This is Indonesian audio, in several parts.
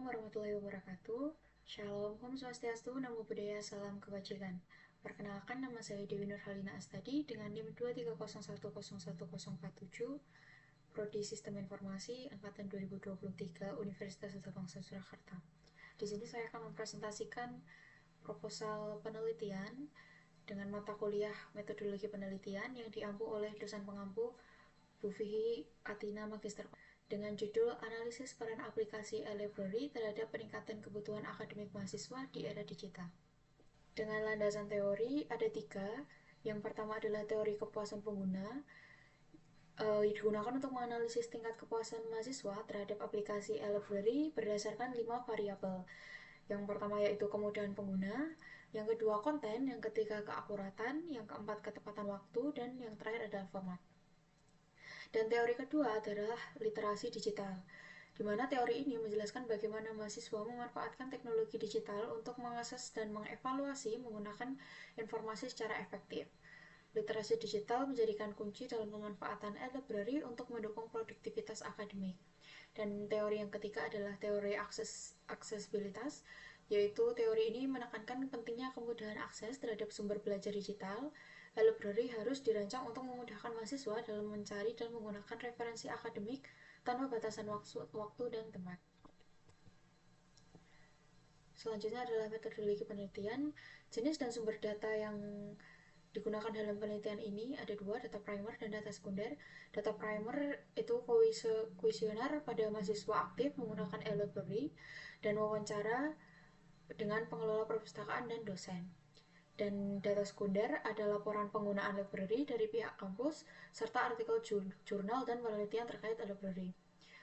Assalamualaikum warahmatullahi wabarakatuh. Shalom, Om Swastiastu, Namo Buddhaya, Salam Kebajikan. Perkenalkan, nama saya Dewi Nurhalina Astadi dengan NIM 230101047, Prodi Sistem Informasi Angkatan 2023 Universitas Bangsa Surakarta. Di sini saya akan mempresentasikan proposal penelitian dengan mata kuliah metodologi penelitian yang diampu oleh dosen pengampu Bu Fihi Atina Magister dengan judul Analisis Peran Aplikasi e-Library terhadap peningkatan kebutuhan akademik mahasiswa di era digital. Dengan landasan teori ada 3. Yang pertama adalah teori kepuasan pengguna, digunakan untuk menganalisis tingkat kepuasan mahasiswa terhadap aplikasi e-Library berdasarkan 5 variabel. Yang pertama yaitu kemudahan pengguna, yang kedua konten, yang ketiga keakuratan, yang keempat ketepatan waktu, dan yang terakhir adalah format. Dan teori kedua adalah literasi digital, di mana teori ini menjelaskan bagaimana mahasiswa memanfaatkan teknologi digital untuk mengakses dan mengevaluasi menggunakan informasi secara efektif. Literasi digital menjadikan kunci dalam pemanfaatan e-library untuk mendukung produktivitas akademik. Dan teori yang ketiga adalah teori aksesibilitas, yaitu teori ini menekankan pentingnya kemudahan akses terhadap sumber belajar digital. E-library harus dirancang untuk memudahkan mahasiswa dalam mencari dan menggunakan referensi akademik tanpa batasan waktu dan tempat. Selanjutnya adalah metodologi penelitian. Jenis dan sumber data yang digunakan dalam penelitian ini ada 2, data primer dan data sekunder. Data primer itu kuesioner pada mahasiswa aktif menggunakan e-library dan wawancara dengan pengelola perpustakaan dan dosen. Dan data sekunder ada laporan penggunaan library dari pihak kampus serta artikel jurnal dan penelitian terkait library.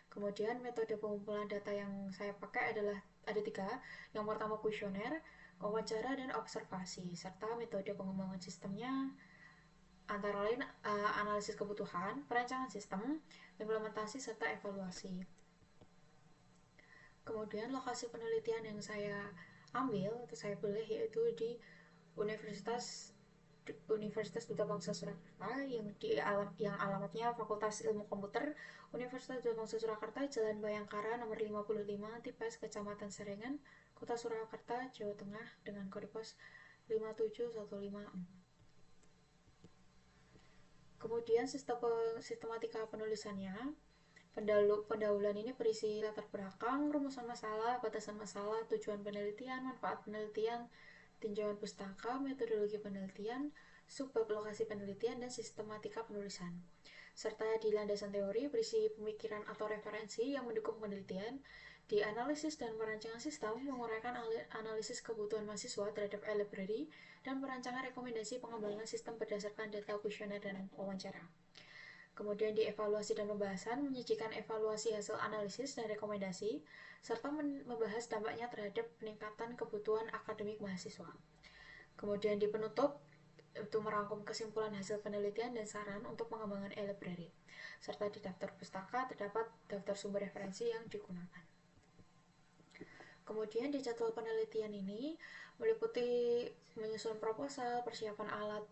Kemudian metode pengumpulan data yang saya pakai adalah ada 3. Yang pertama kuesioner, wawancara, dan observasi, serta metode pengembangan sistemnya antara lain analisis kebutuhan, perancangan sistem, implementasi, serta evaluasi. Kemudian lokasi penelitian yang saya ambil atau saya pilih yaitu di Universitas Duta Bangsa Surakarta yang alamatnya Fakultas Ilmu Komputer, Universitas Duta Bangsa Surakarta, Jalan Bayangkara nomor 55, Tipes, Kecamatan Serengan, Kota Surakarta, Jawa Tengah dengan kode pos 57156. Kemudian sistematika penulisannya, pendahuluan ini berisi latar belakang, rumusan masalah, batasan masalah, tujuan penelitian, manfaat penelitian, tinjauan pustaka, metodologi penelitian, subbab lokasi penelitian, dan sistematika penulisan. Serta di landasan teori berisi pemikiran atau referensi yang mendukung penelitian, di analisis dan perancangan sistem menguraikan analisis kebutuhan mahasiswa terhadap e-library dan perancangan rekomendasi pengembangan sistem berdasarkan data kuesioner dan wawancara. Kemudian di evaluasi dan pembahasan menyajikan evaluasi hasil analisis dan rekomendasi serta membahas dampaknya terhadap peningkatan kebutuhan akademik mahasiswa. Kemudian di penutup itu merangkum kesimpulan hasil penelitian dan saran untuk pengembangan e-library. Serta di daftar pustaka terdapat daftar sumber referensi yang digunakan. Kemudian di jadwal penelitian ini meliputi menyusun proposal, persiapan alat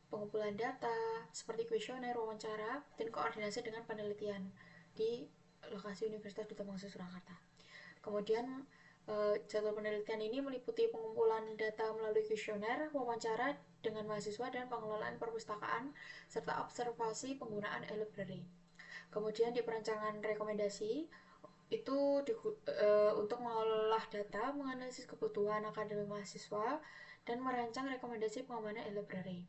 pengumpulan data seperti kuesioner, wawancara, dan koordinasi dengan penelitian di lokasi Universitas Duta Bangsa Surakarta. Kemudian jadwal penelitian ini meliputi pengumpulan data melalui kuesioner, wawancara dengan mahasiswa, dan pengelolaan perpustakaan serta observasi penggunaan e-library. Kemudian di perancangan rekomendasi itu untuk mengolah data, menganalisis kebutuhan akademik mahasiswa, dan merancang rekomendasi pengembangan e-library.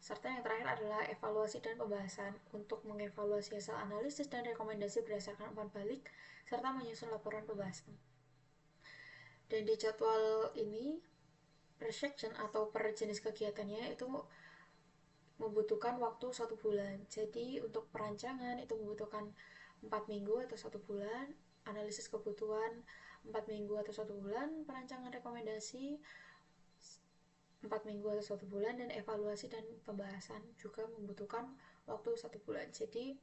Serta yang terakhir adalah evaluasi dan pembahasan untuk mengevaluasi hasil analisis dan rekomendasi berdasarkan umpan balik serta menyusun laporan pembahasan. Dan di jadwal ini per section atau per jenis kegiatannya itu membutuhkan waktu 1 bulan. Jadi untuk perancangan itu membutuhkan 4 minggu atau 1 bulan, analisis kebutuhan 4 minggu atau 1 bulan, perancangan rekomendasi 4 minggu atau 1 bulan, dan evaluasi dan pembahasan juga membutuhkan waktu 1 bulan. Jadi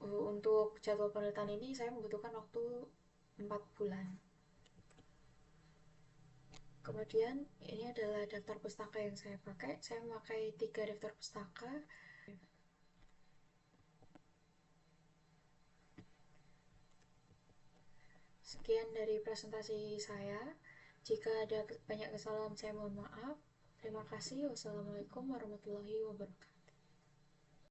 untuk jadwal penelitian ini saya membutuhkan waktu 4 bulan. Kemudian ini adalah daftar pustaka yang saya pakai. Saya memakai 3 daftar pustaka. Sekian dari presentasi saya. Jika ada banyak kesalahan, saya mohon maaf. Terima kasih. Wassalamualaikum warahmatullahi wabarakatuh.